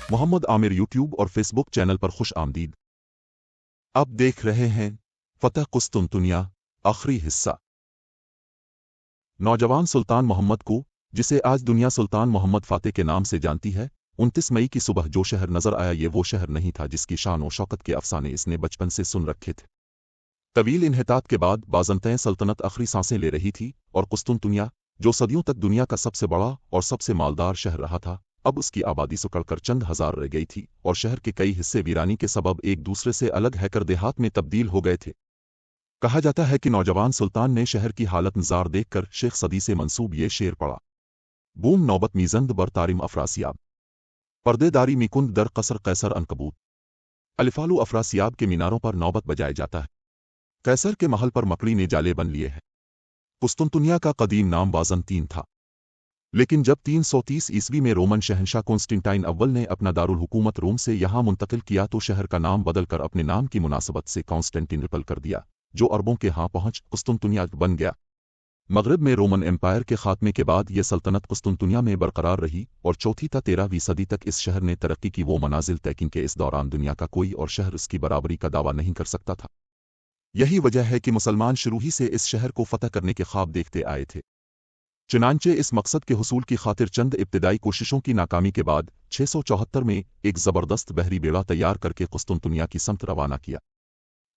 Mohammad Aamir YouTube और Facebook channel पर खुश आमदीद। आप देख रहे हैं फतह कुस्तुनतुनिया आखिरी हिस्सा। नौजवान सुल्तान मोहम्मद को, जिसे आज दुनिया सुल्तान मोहम्मद फातेह के नाम से जानती है, 29 मई की सुबह जो शहर नजर आया ये वो शहर नहीं था जिसकी शान और शौकत के अफसाने इसने बचपन से सुन रखे थे। तवील इन्हितात के बाद बाज़ंतैन सल्तनत आखिरी सांसें ले रही थी और कुस्तुनतुनिया, जो सदियों तक दुनिया का सबसे बड़ा और सबसे मालदार शहर रहा था, अब उसकी आबादी सुकड़कर चंद हजार रह गई थी और शहर के कई हिस्से वीरानी के सबब एक दूसरे से अलग हैकर देहात में तब्दील हो गए थे। कहा जाता है कि नौजवान सुल्तान ने शहर की हालत नज़ार देखकर शेख सदी से मंसूब ये शेर पढ़ा। बूम नौबत मीजंद बर तारिम अफरासियाब, पर्देदारी मिकुंद दर कसर कैसर अनकबूत। अलिफालू अफरासियाब के मीनारों पर नौबत बजाया जाता है। कैसर के महल पर मकड़ी ने जाले बन लिए हैं। कुस्तुनतुनिया का कदीम नाम बाज़ंतीन था, लेकिन जब 330 ईस्वी में रोमन शहंशाह कॉन्स्टेंटाइन अव्वल ने अपना दारुल हुकूमत रोम से यहाँ मुंतकिल किया तो शहर का नाम बदलकर अपने नाम की मुनासबत से कॉन्स्टेंटिनोपल कर दिया, जो अरबों के यहाँ पहुंच कुस्तुनतुनिया बन गया। मगरब में रोमन एम्पायर के खात्मे के बाद यह सल्तनत कुस्तुनतुनिया में बरकरार रही और चौथी ता 13वीं सदी तक इस शहर ने तरक्की की वो मनाजिल तय की कि इस दौरान दुनिया का कोई और शहर इसकी बराबरी का दावा नहीं कर सकता था। यही वजह है कि मुसलमान शुरू ही से इस शहर को फतह करने के ख्वाब देखते आए थे। चुनांचे इस मकसद के हुसूल की खातिर चंद इब्तिदाई कोशिशों की नाकामी के बाद 674 में एक ज़बरदस्त बहरी बेड़ा तैयार करके कुस्तुनतुनिया की समत रवाना किया।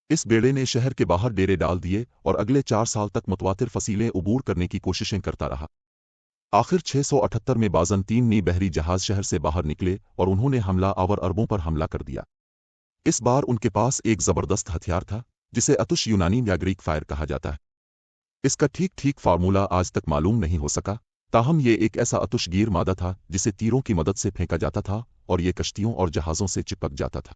इस बेड़े ने शहर के बाहर डेरे डाल दिए और अगले 4 साल तक मुतवातिर फसीलें उबूर करने की कोशिशें करता रहा। आखिर 678 में बाज़ंतीन नी बहरी जहाज शहर से बाहर निकले और उन्होंने हमला आवर अरबों पर हमला कर दिया। इस बार उनके पास एक ज़बरदस्त हथियार था जिसे अतुश यूनानी या ग्रीक फायर कहा जाता है। इसका ठीक फार्मूला आज तक मालूम नहीं हो सका, ताहम ये एक ऐसा अतुशगीर मादा था जिसे तीरों की मदद से फेंका जाता था और ये कश्तियों और जहाज़ों से चिपक जाता था।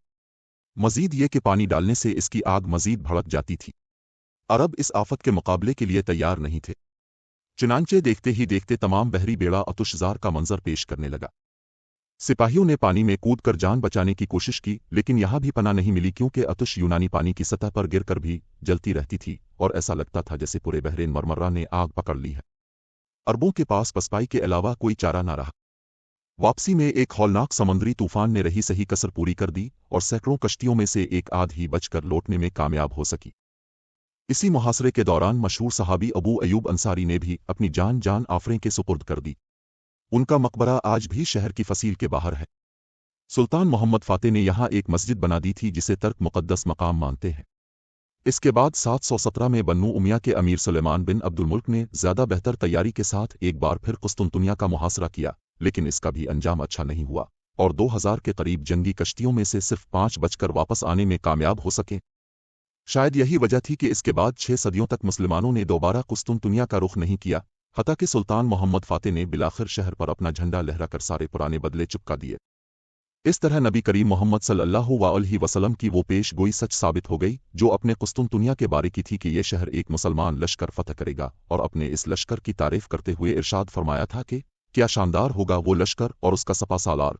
मजीद ये कि पानी डालने से इसकी आग मजीद भड़क जाती थी। अरब इस आफत के मुकाबले के लिए तैयार नहीं थे। चुनांचे देखते ही देखते तमाम बहरी बेड़ा अतुशजार का मंजर पेश करने लगा। सिपाहियों ने पानी में कूदकर जान बचाने की कोशिश की, लेकिन यहाँ भी पनाह नहीं मिली क्योंकि अतुश यूनानी पानी की सतह पर गिरकर भी जलती रहती थी और ऐसा लगता था जैसे पूरे बहरेन मरमर्रा ने आग पकड़ ली है। अरबों के पास पसपाई के अलावा कोई चारा ना रहा। वापसी में एक हौलनाक समुद्री तूफान ने रही सही कसर पूरी कर दी और सैकड़ों कश्तियों में से एक आध ही बचकर लौटने में कामयाब हो सकी। इसी मुहासरे के दौरान मशहूर सहाबी अबू अयूब अंसारी ने भी अपनी जान आफरें के सुपुर्द कर दी। उनका मकबरा आज भी शहर की फसील के बाहर है। सुल्तान मोहम्मद फातेह ने यहाँ एक मस्जिद बना दी थी जिसे तर्क मुक़द्दस मकाम मानते हैं। इसके बाद 717 में बन्नू उमैया के अमीर सुलेमान बिन अब्दुल मुल्क ने ज़्यादा बेहतर तैयारी के साथ एक बार फिर कुस्तुनतुनिया का मुहासरा किया, लेकिन इसका भी अंजाम अच्छा नहीं हुआ और 2000 के करीब जंगी कश्तियों में से सिर्फ 5 बचकर वापस आने में कामयाब हो सके। शायद यही वजह थी कि इसके बाद 6 सदियों तक मुसलमानों ने दोबारा कुस्तुनतुनिया का रुख नहीं किया, हत्ता कि सुल्तान मोहम्मद फातेह ने बिलाखिर शहर पर अपना झंडा लहराकर सारे पुराने बदले चुपका दिए। इस तरह नबी करीम मोहम्मद सल्लल्लाहु अलैहि वसल्लम की वो पेश गोई सच साबित हो गई जो अपने कुस्तुनतुनिया के बारे की थी कि ये शहर एक मुसलमान लश्कर फतह करेगा, और अपने इस लश्कर की तारीफ करते हुए इरशाद फरमाया था कि क्या शानदार होगा वो लश्कर और उसका सपा सालार।